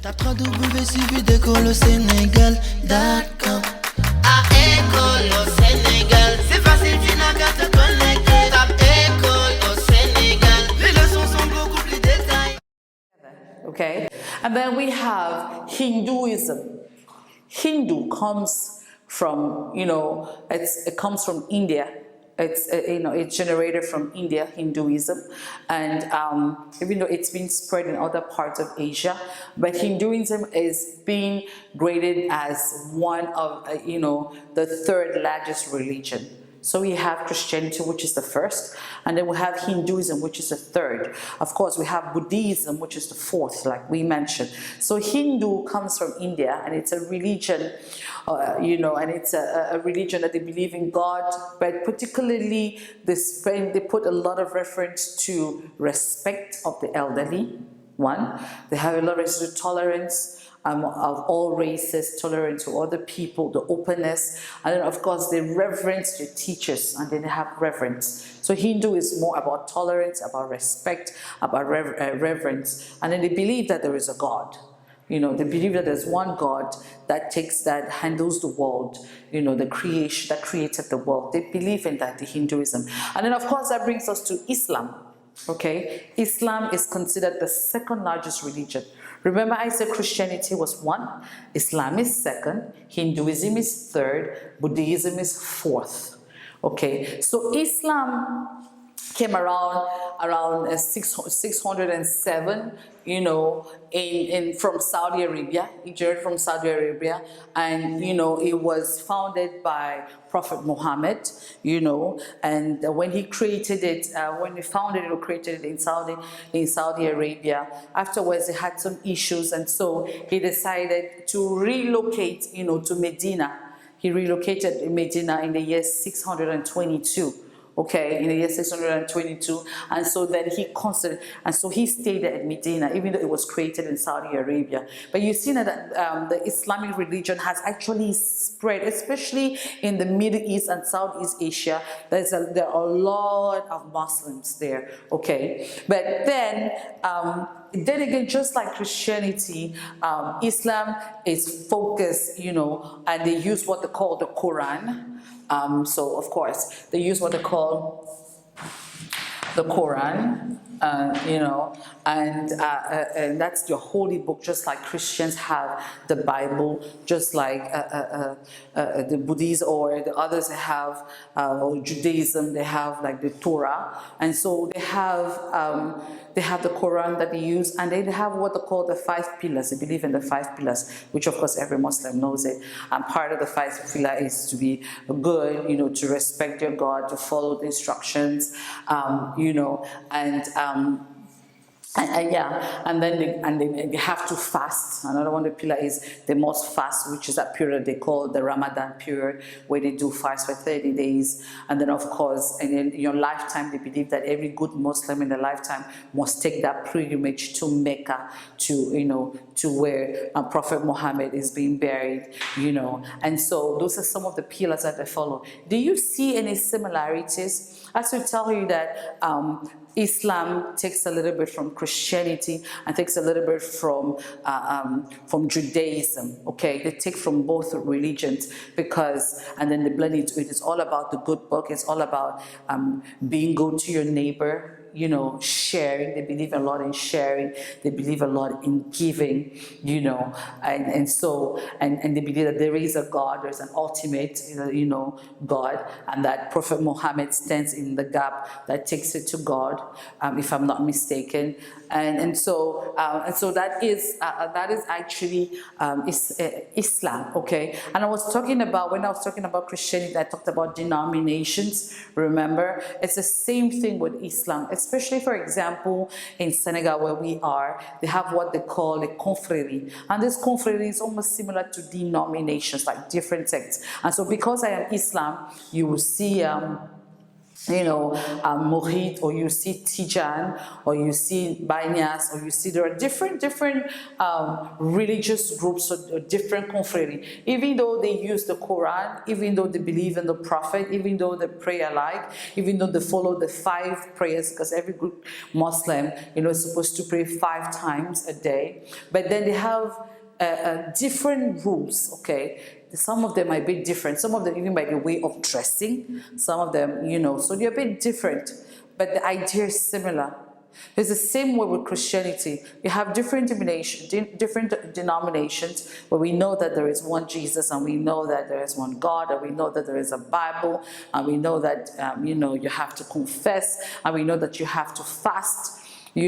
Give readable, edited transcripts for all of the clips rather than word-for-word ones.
Tape www.écoles au Sénégal.com. À Écoles au Sénégal, c'est facile, tu n'as qu'à te connecter. Tape Écoles au Sénégal, les leçons sont beaucoup plus détaillées. Okay, and then we have Hinduism. Hindu comes from, it comes from India. It's generated from India, Hinduism, and even though it's been spread in other parts of Asia, but Hinduism is being graded as one of, the third largest religion. So we have Christianity, which is the first, and then we have Hinduism, which is the third. Of course, we have Buddhism, which is the fourth, like we mentioned. So Hindu comes from India, and it's a religion, and it's a religion that they believe in God, but particularly they put a lot of reference to respect of the elderly, one. They have a lot of reference to tolerance, of all races, tolerance to other people, the openness, and then of course they reverence their teachers, and then they have reverence. So Hindu is more about tolerance, about respect, about reverence, and then they believe that there is a God. They believe that there's one God that handles the world, the creation, that created the world. They believe in that, the Hinduism. And then of course that brings us to Islam. Okay, Islam is considered the second largest religion. Remember I said Christianity was one, Islam is second, Hinduism is third, Buddhism is fourth. Okay, so Islam came around 607, from Saudi Arabia. It journeyed from Saudi Arabia, and it was founded by Prophet Muhammad, and when he created it, when he founded it or created it in Saudi Arabia. Afterwards, he had some issues, and so he decided to relocate, to Medina. He relocated to Medina in the year 622. Okay, in the year 622, and so then he stayed at Medina, even though it was created in Saudi Arabia. But you see that the Islamic religion has actually spread, especially in the Middle East and Southeast Asia. There are a lot of Muslims there. Okay, but then again, just like Christianity, Islam is focused, and they use what they call the Quran. So of course, they use what they call the Quran, and that's your holy book, just like Christians have the Bible, just like the Buddhists or the others have, or Judaism, they have like the Torah, and so they have the Quran that they use, and they have what they call the 5 pillars. They believe in the 5 pillars, which of course every Muslim knows it. And part of the 5 pillars is to be good, to respect your God, to follow the instructions, and then they have to fast. Another one, the pillar is they must fast, which is that period they call the Ramadan period, where they do fast for 30 days. And then of course, and in your lifetime, they believe that every good Muslim in their lifetime must take that pilgrimage to Mecca, to where Prophet Muhammad is being buried, And so those are some of the pillars that they follow. Do you see any similarities? I should tell you that Islam takes a little bit from Christianity and takes a little bit from Judaism. Okay, they take from both religions and then they blend it. It's all about the good book. It's all about being good to your neighbor. Sharing. They believe a lot in sharing. They believe a lot in giving. And so they believe that there is a God. There's an ultimate, God, and that Prophet Muhammad stands in the gap that takes it to God, if I'm not mistaken. And so that is actually Islam. Okay. And when I was talking about Christianity, I talked about denominations. Remember, it's the same thing with Islam. Especially, for example, in Senegal, where we are, they have what they call a confrérie. And this confrérie is almost similar to denominations, like different sects. And so because I am Islam, you will see Mohit, or you see Tijan, or you see Banyas, or you see there are different religious groups or different confréries. Even though they use the Quran, even though they believe in the Prophet, even though they pray alike, even though they follow the 5 prayers, because every good Muslim, is supposed to pray 5 times a day, but then they have different rules, okay? Some of them might be different. Some of them even by the way of dressing. Some of them, so they're a bit different. But the idea is similar. It's the same way with Christianity. You have different denominations where we know that there is one Jesus, and we know that there is one God, and we know that there is a Bible, and we know that, you have to confess, and we know that you have to fast. So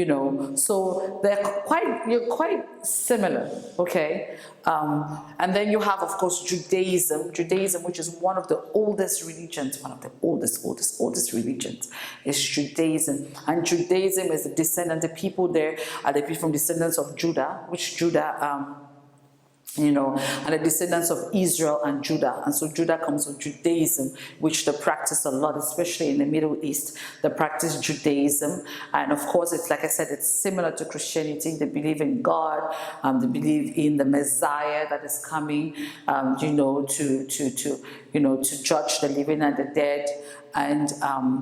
you're quite similar, okay? And then you have, of course, Judaism, which is one of the oldest religions, one of the oldest religions is Judaism. And Judaism is the descendant, the people there are the people from descendants of Judah, which Judah, and the descendants of Israel and Judah. And so Judah comes from Judaism, which they practice a lot, especially in the Middle East. They practice Judaism. And of course, it's like I said, it's similar to Christianity. They believe in God. They believe in the Messiah that is coming, to judge the living and the dead. And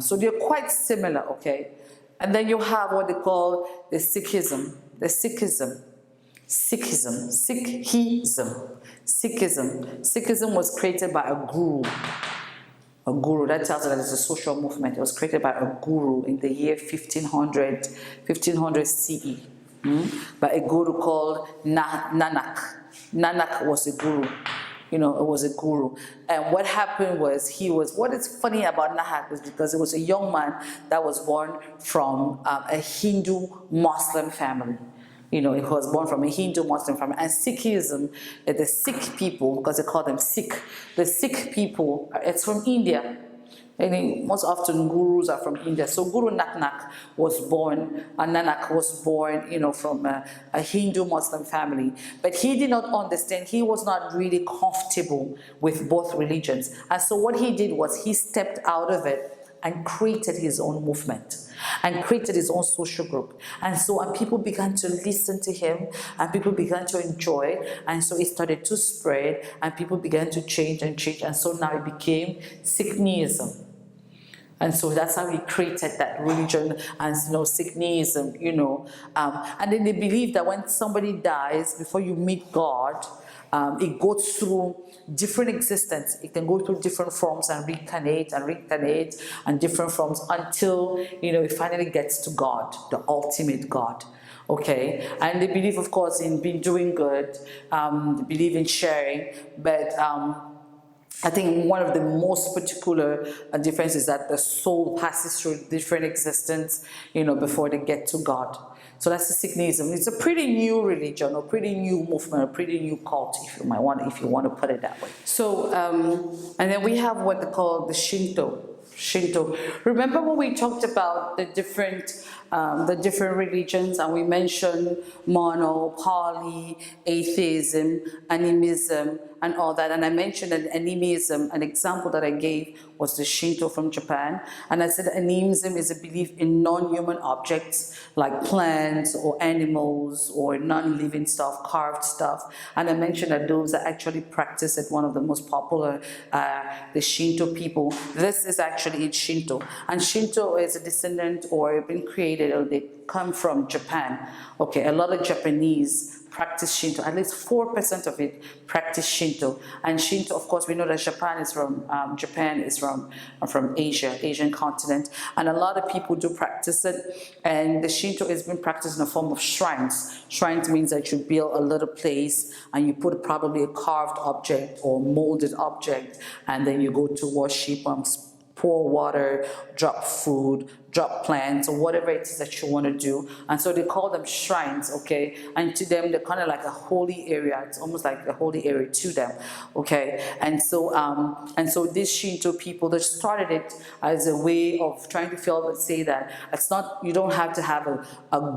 so they're quite similar, okay? And then you have what they call the Sikhism. Sikhism was created by a guru. A guru, that tells you that it's a social movement. It was created by a guru in the year 1500 CE, by a guru called Nanak. Nanak was a guru. It was a guru. And what happened was what is funny about Nanak was because it was a young man that was born from a Hindu Muslim family. He was born from a Hindu Muslim family. And Sikhism, the Sikh people, because they call them Sikh, the Sikh people, it's from India. And most often gurus are from India. So Guru Nanak was born, Nanak was born, from a Hindu Muslim family. But he did not understand, he was not really comfortable with both religions. And so what he did was he stepped out of it and created his own movement and created his own social group. And people began to listen to him, and people began to enjoy, and so it started to spread, and people began to change, and so now it became Sikhism. And so that's how he created that religion, and Sikhism, and then they believe that when somebody dies, before you meet God, it goes through different existence. It can go through different forms and reincarnate and different forms until, it finally gets to God, the ultimate God. Okay, and they believe, of course, in doing good. They believe in sharing, but I think one of the most particular differences is that the soul passes through different existence, before they get to God. So that's the Sikhism. It's a pretty new religion, or pretty new movement, a pretty new cult, if you want to put it that way. So, and then we have what they call the Shinto. Remember when we talked about the different religions, and we mentioned mono, poly, atheism, animism, and all that. And I mentioned that animism, an example that I gave was the Shinto from Japan. And I said animism is a belief in non-human objects like plants or animals or non-living stuff, carved stuff. And I mentioned that those are actually practiced at one of the most popular, the Shinto people. This is actually in Shinto. And Shinto is a descendant or been created, or they come from Japan. Okay, a lot of Japanese practice Shinto. At least 4% of it practice Shinto. And Shinto, of course, we know that Japan is from Asia, Asian continent, and a lot of people do practice it. And the Shinto has been practiced in the form of shrines. Shrines means that you build a little place and you put probably a carved object or molded object, and then you go to worship, pour water, drop food, drop plants, or whatever it is that you want to do. And so they call them shrines, okay? And to them, they're kind of like a holy area. It's almost like a holy area to them, okay? And so these Shinto people, they started it as a way of trying to say that it's not, you don't have to have a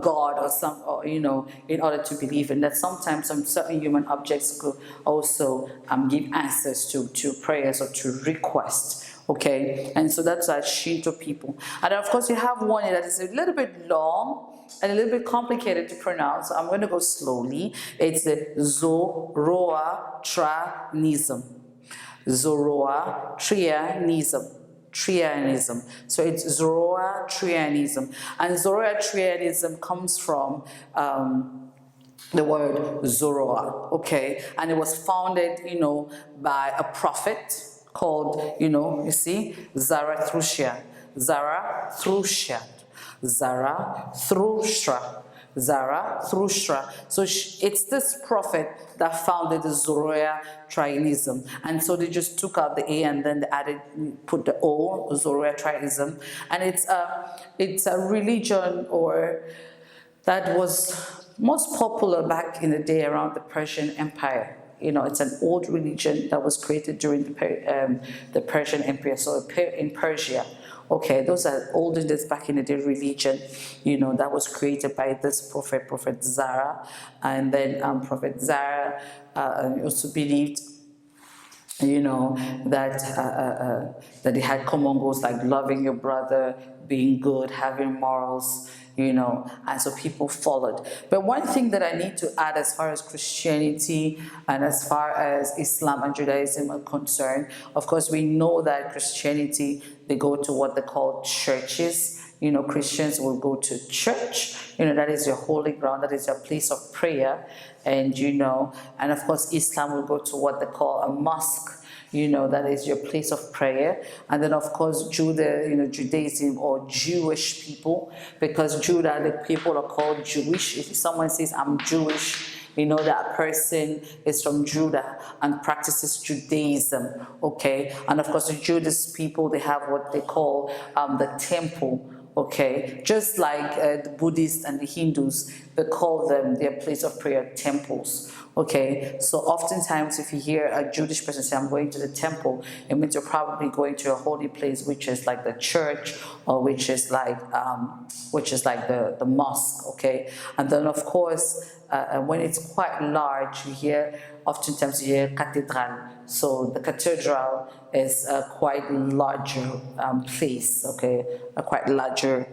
god or in order to believe in that. Sometimes some certain human objects could also give answers to prayers or to requests. Okay, and so that's our Shinto people. And of course, you have one that is a little bit long and a little bit complicated to pronounce. So I'm going to go slowly. It's the Zoroastrianism. Zoroastrianism. So it's Zoroastrianism. And Zoroastrianism comes from the word Zoroa, okay? And it was founded, by a prophet called, you see, Zarathustra. So it's this prophet that founded the Zoroastrianism. And so they just took out the A and then they put the O, Zoroastrianism. And it's a religion that was most popular back in the day around the Persian Empire. It's an old religion that was created during the Persian Empire, so in Persia. Okay, those are olden days back in the day religion, that was created by this Prophet Zara. And then Prophet Zara also believed, that they had common goals like loving your brother, being good, having morals, and so people followed. But one thing that I need to add as far as Christianity and as far as Islam and Judaism are concerned, of course, we know that Christianity, they go to what they call churches. Christians will go to church, that is your holy ground, that is your place of prayer. And, and of course, Islam will go to what they call a mosque. That is your place of prayer. And then, of course, Judaism or Jewish people, because the people are called Jewish. If someone says, I'm Jewish, that person is from Judah and practices Judaism, okay? And, of course, the Jewish people, they have what they call the temple. Okay, just like the Buddhists and the Hindus, they call them their place of prayer temples. Okay, so oftentimes if you hear a Jewish person say, I'm going to the temple, it means you're probably going to a holy place, which is like the church, or which is like the mosque. Okay, and then of course, when it's quite large, oftentimes you hear cathedral. So the cathedral is a quite larger place, okay, a quite larger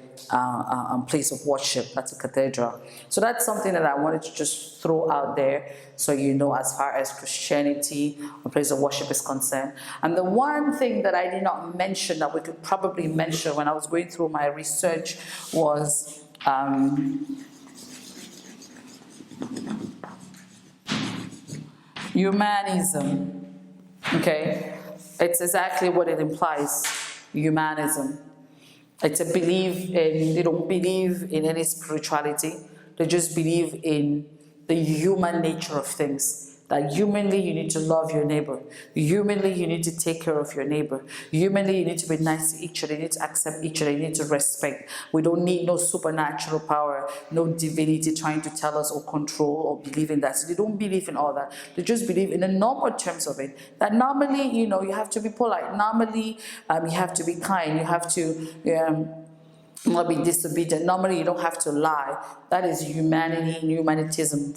place of worship. That's a cathedral. So that's something that I wanted to just throw out there, so as far as Christianity, a place of worship is concerned. And the one thing that I did not mention that we could probably mention when I was going through my research was Humanism. Okay, it's exactly what it implies. Humanism. It's a belief in, they don't believe in any spirituality. They just believe in the human nature of things. That humanly you need to love your neighbor. Humanly you need to take care of your neighbor. Humanly you need to be nice to each other. You need to accept each other. You need to respect. We don't need no supernatural power, no divinity trying to tell us or control or believe in that. So they don't believe in all that. They just believe in the normal terms of it. That normally, you have to be polite. Normally, you have to be kind. You have to not be disobedient. Normally, you don't have to lie. That is humanism,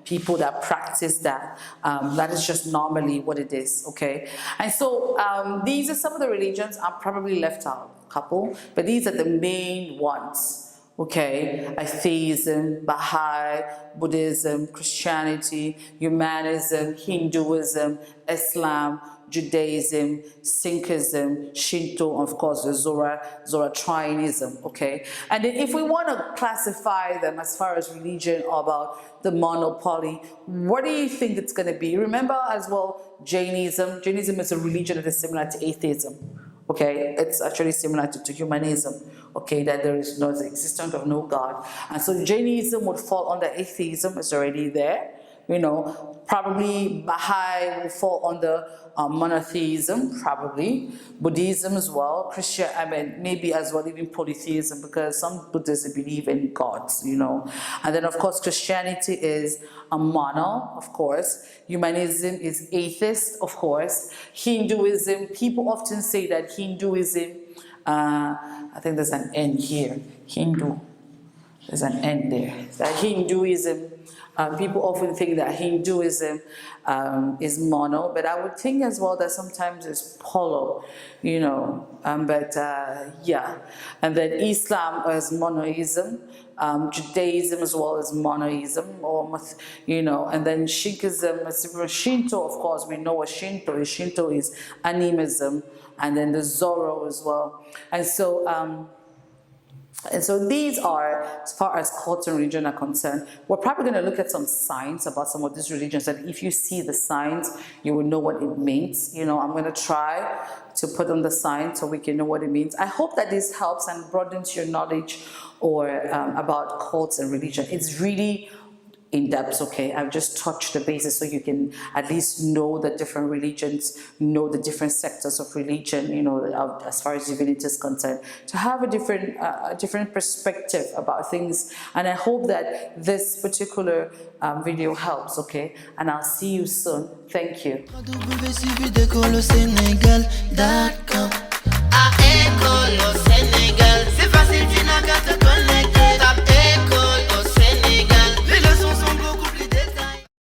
people that practice that. That is just normally what it is, okay? And so these are some of the religions. I probably left out a couple, but these are the main ones, okay? Atheism, Baha'i, Buddhism, Christianity, Humanism, Hinduism, Islam, Judaism, Sikhism, Shinto, of course, the Zoroastrianism, okay? And then if we want to classify them as far as religion or about the monopoly, what do you think it's going to be? Remember as well, Jainism. Jainism is a religion that is similar to atheism, okay? It's actually similar to humanism, okay? That there is no existence of no God. And so Jainism would fall under atheism, it's already there. Probably Baha'i will fall under monotheism, probably. Buddhism as well. Maybe as well even polytheism, because some Buddhists believe in gods, And then, of course, Christianity is a mono, of course. Humanism is atheist, of course. Hinduism, people often say that Hinduism, I think there's an N here. Hindu. There's an N there. That Hinduism People often think that Hinduism is mono, but I would think as well that sometimes it's poly, you know. Yeah, and then Islam is monoism, Judaism as well as monoism, or you know, and then Sikhism is different. Shinto, of course, we know what Shinto is. Shinto is animism, and then the Zoro as well, and so. And so these are, as far as culture and religion are concerned, we're probably going to look at some signs about some of these religions, and if you see the signs, you will know what it means. You know, I'm going to try to put on the signs so we can know what it means. I hope that this helps and broadens your knowledge or about cults and religion. It's really in depth, okay? I've just touched the basis so you can at least know the different religions, know the different sectors of religion, you know, as far as divinity is concerned, to have a different perspective about things. And I hope that this particular video helps, okay? And I'll see you soon. Thank you.